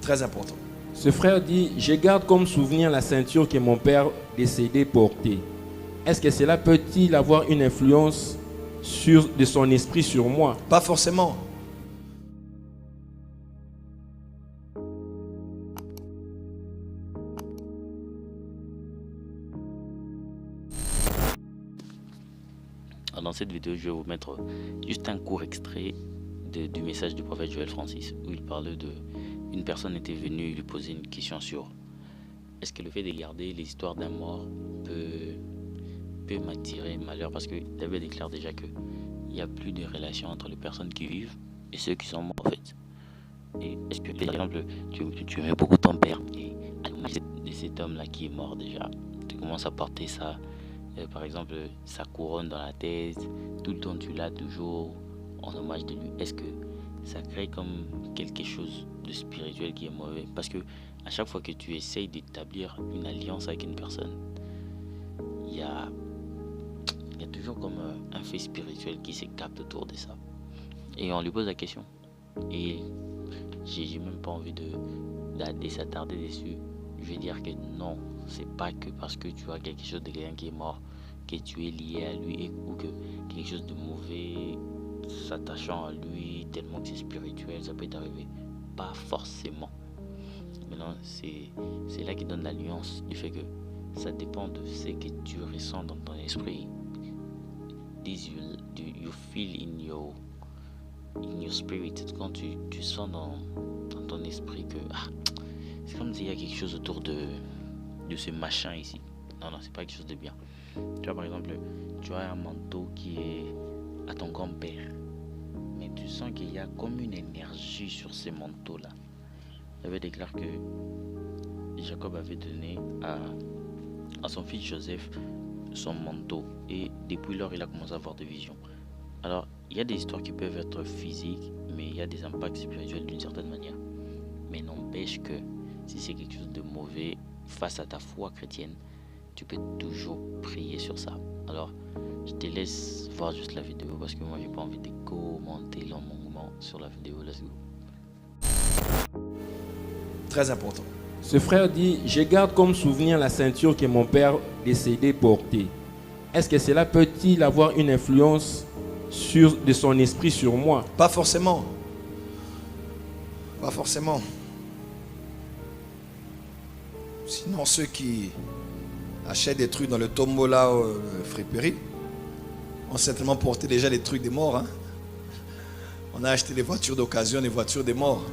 Très important. Ce frère dit, je garde comme souvenir la ceinture que mon père décédé portait. Est-ce que cela peut-il avoir une influence de son esprit sur moi? Pas forcément. Dans cette vidéo, je vais vous mettre juste un court extrait du message du prophète Joël Francis, où il parlait une personne était venue lui poser une question sur est-ce que le fait de garder l'histoire d'un mort peut m'attirer malheur, parce que David déclare déjà que il n'y a plus de relation entre les personnes qui vivent et ceux qui sont morts en fait. Et est-ce que par exemple tu aimais beaucoup ton père et à l'image de cet homme là qui est mort déjà, tu commences à porter ça, par exemple sa couronne dans la tête, tout le temps tu l'as toujours en hommage de lui. Est-ce que ça crée comme quelque chose de spirituel qui est mauvais? Parce que à chaque fois que tu essayes d'établir une alliance avec une personne, il y a toujours comme un fait spirituel qui se capte autour de ça. Et on lui pose la question. Et j'ai même pas envie de s'attarder dessus. Je vais dire que non, c'est pas que parce que tu as quelque chose de quelqu'un qui est mort que tu es lié à lui, ou que quelque chose de mauvais s'attachant à lui tellement que c'est spirituel, ça peut t'arriver. Pas forcément. Maintenant, c'est là qui donne la nuance du fait que ça dépend de ce que tu ressens dans ton esprit. You feel in your spirit. Quand tu sens dans ton esprit que c'est comme s'il y a quelque chose autour de ce machin ici. Non, c'est pas quelque chose de bien. Tu vois, par exemple, tu as un manteau qui est à ton grand-père, mais tu sens qu'il y a comme une énergie sur ces manteaux-là. J'avais déclaré que Jacob avait donné à son fils Joseph son manteau, et depuis lors il a commencé à avoir des visions. Alors il y a des histoires qui peuvent être physiques, mais il y a des impacts spirituels d'une certaine manière. Mais n'empêche que si c'est quelque chose de mauvais face à ta foi chrétienne, tu peux toujours prier sur ça. Alors je te laisse voir juste la vidéo, parce que moi j'ai pas envie de commenter longuement sur la vidéo. Let's go. Très important. Ce frère dit, je garde comme souvenir la ceinture que mon père décédé portait. Est-ce que cela peut-il avoir une influence de son esprit sur moi? Pas forcément. Pas forcément. Sinon, ceux qui achètent des trucs dans le tombola ou le friperie ont certainement porté déjà les trucs des morts. Hein? On a acheté des voitures d'occasion, des voitures des morts.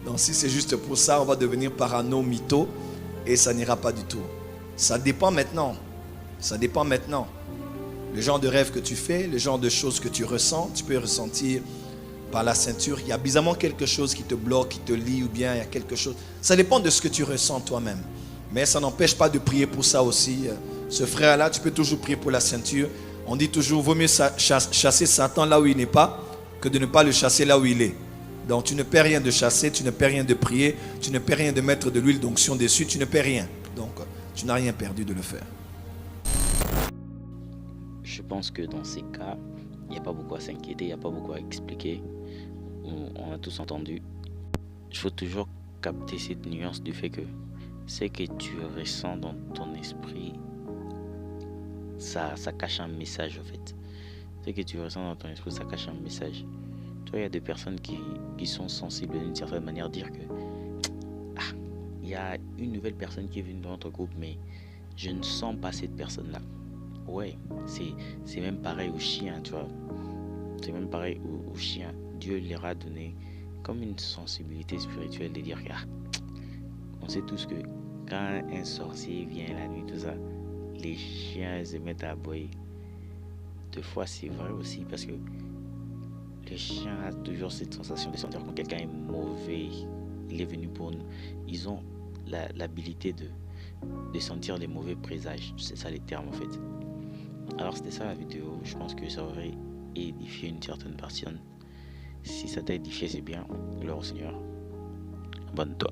Donc si c'est juste pour ça, on va devenir parano, mytho, et ça n'ira pas du tout. Ça dépend maintenant. Ça dépend maintenant. Le genre de rêve que tu fais, le genre de choses que tu ressens, tu peux ressentir par la ceinture. Il y a bizarrement quelque chose qui te bloque, qui te lie, ou bien il y a quelque chose. Ça dépend de ce que tu ressens toi-même. Mais ça n'empêche pas de prier pour ça aussi. Ce frère-là, tu peux toujours prier pour la ceinture. On dit toujours, vaut mieux chasser Satan là où il n'est pas, que de ne pas le chasser là où il est. Donc tu ne perds rien de chasser, tu ne perds rien de prier, tu ne perds rien de mettre de l'huile d'onction dessus, tu ne perds rien. Donc tu n'as rien perdu de le faire. Je pense que dans ces cas, il n'y a pas beaucoup à s'inquiéter, il n'y a pas beaucoup à expliquer. On a tous entendu. Il faut toujours capter cette nuance du fait que ce que tu ressens dans ton esprit, ça cache un message en fait. Ce que tu ressens dans ton esprit, ça cache un message. Tu vois, il y a des personnes qui sont sensibles d'une certaine manière, dire que il y a une nouvelle personne qui est venue dans notre groupe, mais je ne sens pas cette personne-là. Ouais, c'est même pareil aux chiens, tu vois. C'est même pareil aux chiens. Dieu leur a donné comme une sensibilité spirituelle de dire que on sait tous que quand un sorcier vient la nuit, tout ça, les chiens se mettent à aboyer. Deux fois, c'est vrai aussi, parce que le chien a toujours cette sensation de sentir quand quelqu'un est mauvais, il est venu pour nous. Ils ont l'habilité de sentir les mauvais présages. C'est ça les termes en fait. Alors c'était ça la vidéo. Je pense que ça aurait édifié une certaine personne. Si ça t'a édifié, c'est bien. Gloire au Seigneur. Abonne-toi.